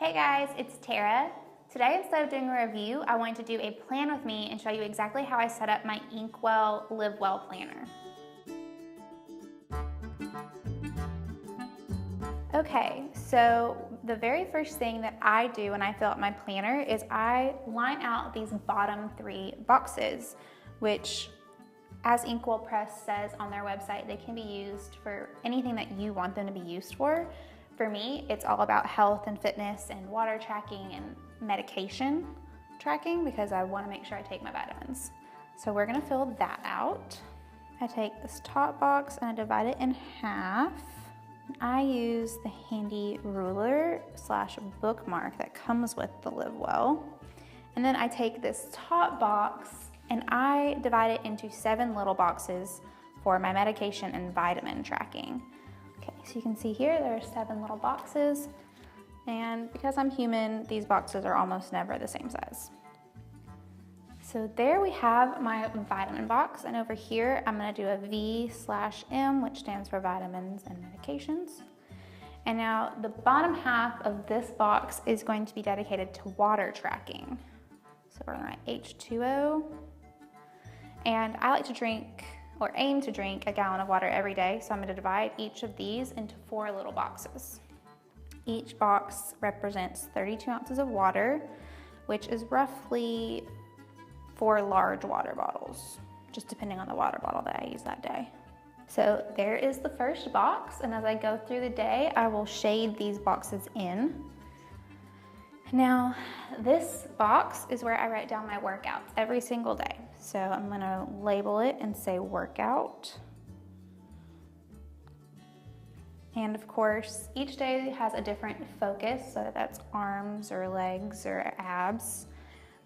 Hey guys, it's Tara. Today, instead of doing a review, I wanted to do a plan with me and show you exactly how I set up my inkWELL liveWELL planner. Okay, so the very first thing that I do when I fill out my planner is I line out these bottom 3 boxes, which, as inkWELL Press says on their website, they can be used for anything that you want them to be used for. For me, it's all about health and fitness and water tracking and medication tracking because I want to make sure I take my vitamins. So we're going to fill that out. I take this top box and I divide it in half. I use the handy ruler / bookmark that comes with the liveWELL. And then I take this top box and I divide it into 7 little boxes for my medication and vitamin tracking. Okay, so you can see here there are 7 little boxes, and because I'm human, these boxes are almost never the same size. So there we have my vitamin box, and over here I'm going to do a V/M, which stands for vitamins and medications. And now the bottom half of this box is going to be dedicated to water tracking. So we're going to write H2O, and I like to drink or aim to drink a gallon of water every day, so I'm going to divide each of these into 4 little boxes. Each box represents 32 ounces of water, which is roughly 4 large water bottles, just depending on the water bottle that I use that day. So there is the first box, and as I go through the day, I will shade these boxes in. Now, this box is where I write down my workouts every single day. So I'm gonna label it and say workout. And of course, each day has a different focus, so that's arms or legs or abs.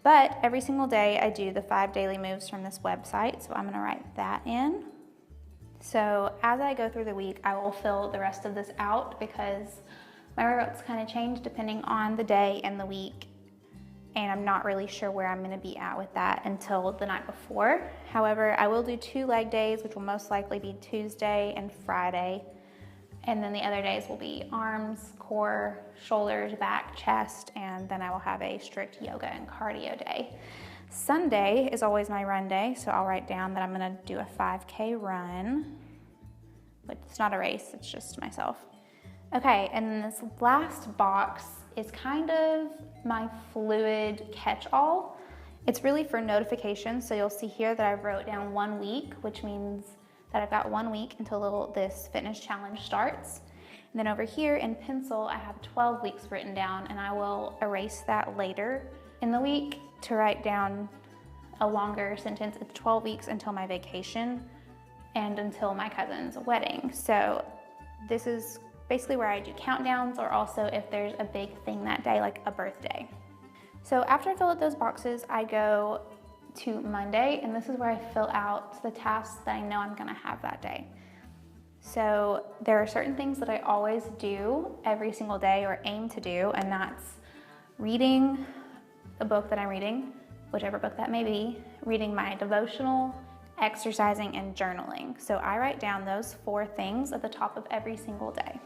But every single day I do the 5 daily moves from this website, so I'm gonna write that in. So as I go through the week, I will fill the rest of this out because my workouts kind of change depending on the day and the week, and I'm not really sure where I'm gonna be at with that until the night before. However, I will do 2 leg days, which will most likely be Tuesday and Friday, and then the other days will be arms, core, shoulders, back, chest, and then I will have a strict yoga and cardio day. Sunday is always my run day, so I'll write down that I'm gonna do a 5K run, but it's not a race, it's just myself. Okay, and then this last box is kind of my fluid catch-all. It's really for notifications, so you'll see here that I wrote down 1 week, which means that I've got 1 week until this fitness challenge starts. And then over here in pencil, I have 12 weeks written down, and I will erase that later in the week to write down a longer sentence. It's 12 weeks until my vacation and until my cousin's wedding. So this is basically where I do countdowns, or also if there's a big thing that day, like a birthday. So after I fill out those boxes, I go to Monday, and this is where I fill out the tasks that I know I'm gonna have that day. So there are certain things that I always do every single day, or aim to do, and that's reading the book that I'm reading, whichever book that may be, reading my devotional, exercising, and journaling. So I write down those 4 things at the top of every single day.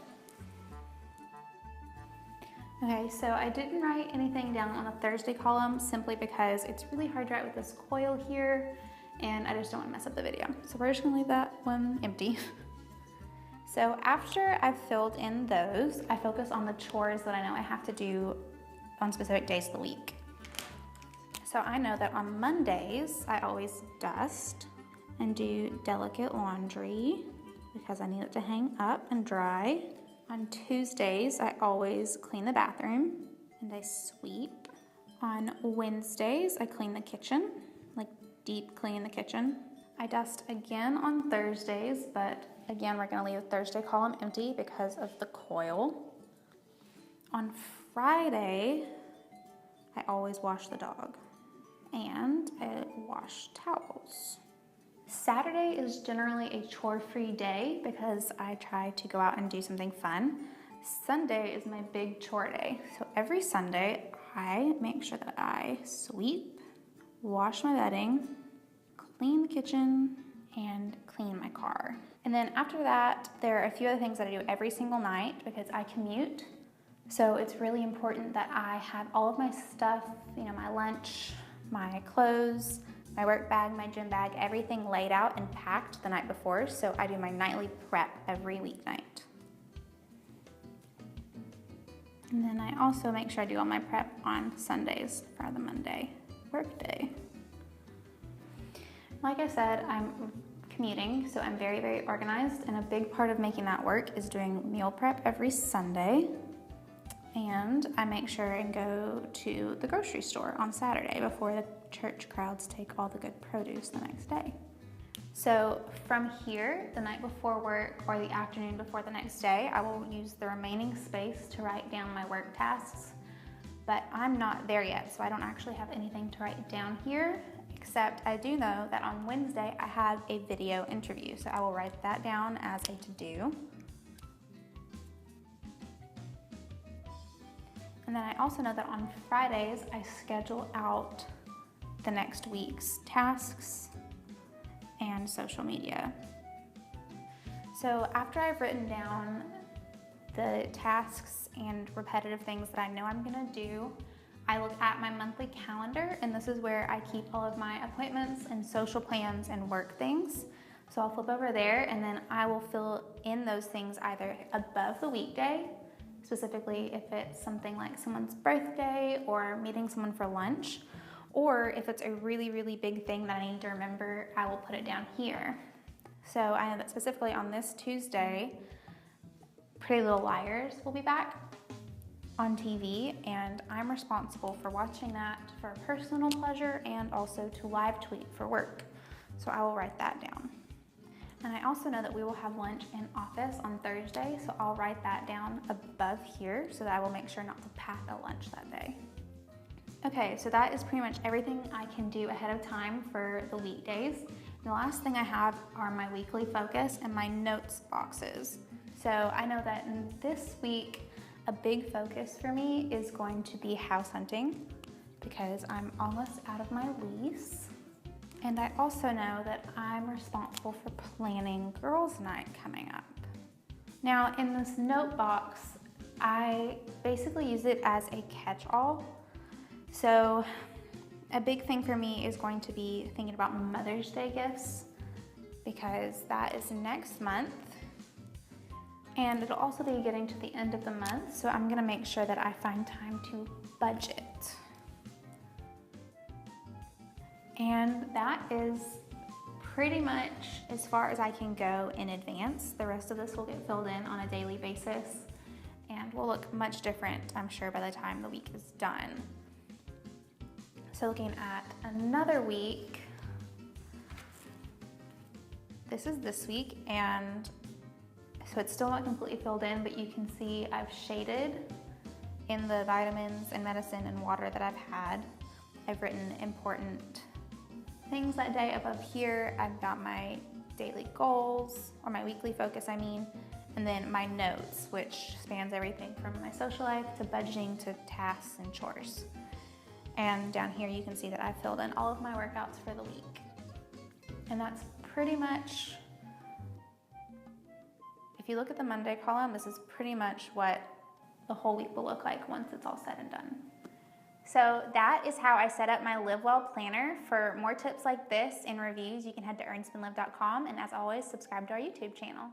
Okay, so I didn't write anything down on the Thursday column simply because it's really hard to write with this coil here, and I just don't want to mess up the video. So we're just gonna leave that one empty. So after I've filled in those, I focus on the chores that I know I have to do on specific days of the week. So I know that on Mondays, I always dust and do delicate laundry because I need it to hang up and dry. On Tuesdays, I always clean the bathroom and I sweep. On Wednesdays, I clean the kitchen, like deep clean the kitchen. I dust again on Thursdays, but again, we're gonna leave the Thursday column empty because of the coil. On Friday, I always wash the dog and I wash towels. Saturday is generally a chore-free day because I try to go out and do something fun. Sunday is my big chore day. So every Sunday, I make sure that I sweep, wash my bedding, clean the kitchen, and clean my car. And then after that, there are a few other things that I do every single night because I commute. So it's really important that I have all of my stuff, you know, my lunch, my clothes, my work bag, my gym bag, everything laid out and packed the night before. So I do my nightly prep every weeknight. And then I also make sure I do all my prep on Sundays for the Monday work day. Like I said, I'm commuting, so I'm very, very organized, and a big part of making that work is doing meal prep every Sunday. And I make sure and go to the grocery store on Saturday before the church crowds take all the good produce the next day. So from here, the night before work or the afternoon before the next day, I will use the remaining space to write down my work tasks. But I'm not there yet, so I don't actually have anything to write down here, except I do know that on Wednesday I have a video interview, so I will write that down as a to-do. And then I also know that on Fridays, I schedule out the next week's tasks and social media. So after I've written down the tasks and repetitive things that I know I'm gonna do, I look at my monthly calendar, and this is where I keep all of my appointments and social plans and work things. So I'll flip over there, and then I will fill in those things either above the weekday, specifically if it's something like someone's birthday or meeting someone for lunch, or if it's a really, really big thing that I need to remember, I will put it down here. So I know that specifically on this Tuesday, Pretty Little Liars will be back on TV, and I'm responsible for watching that for personal pleasure and also to live tweet for work. So I will write that down. And I also know that we will have lunch in office on Thursday, so I'll write that down above here so that I will make sure not to pack a lunch that day. Okay, so that is pretty much everything I can do ahead of time for the weekdays. And the last thing I have are my weekly focus and my notes boxes. So I know that in this week, a big focus for me is going to be house hunting because I'm almost out of my lease. And I also know that I'm responsible for planning girls' night coming up. Now in this note box, I basically use it as a catch-all. So a big thing for me is going to be thinking about Mother's Day gifts because that is next month. And it'll also be getting to the end of the month, so I'm gonna make sure that I find time to budget. And that is pretty much as far as I can go in advance. The rest of this will get filled in on a daily basis and will look much different, I'm sure, by the time the week is done. So looking at another week, this is this week, and so it's still not completely filled in, but you can see I've shaded in the vitamins and medicine and water that I've had. I've written important things that day above here. I've got my daily goals, or my weekly focus, I mean, and then my notes, which spans everything from my social life to budgeting to tasks and chores. And down here you can see that I've filled in all of my workouts for the week. And that's pretty much, if you look at the Monday column, this is pretty much what the whole week will look like once it's all said and done. So that is how I set up my liveWELL planner. For more tips like this and reviews, you can head to earnspendlive.com, and as always, subscribe to our YouTube channel.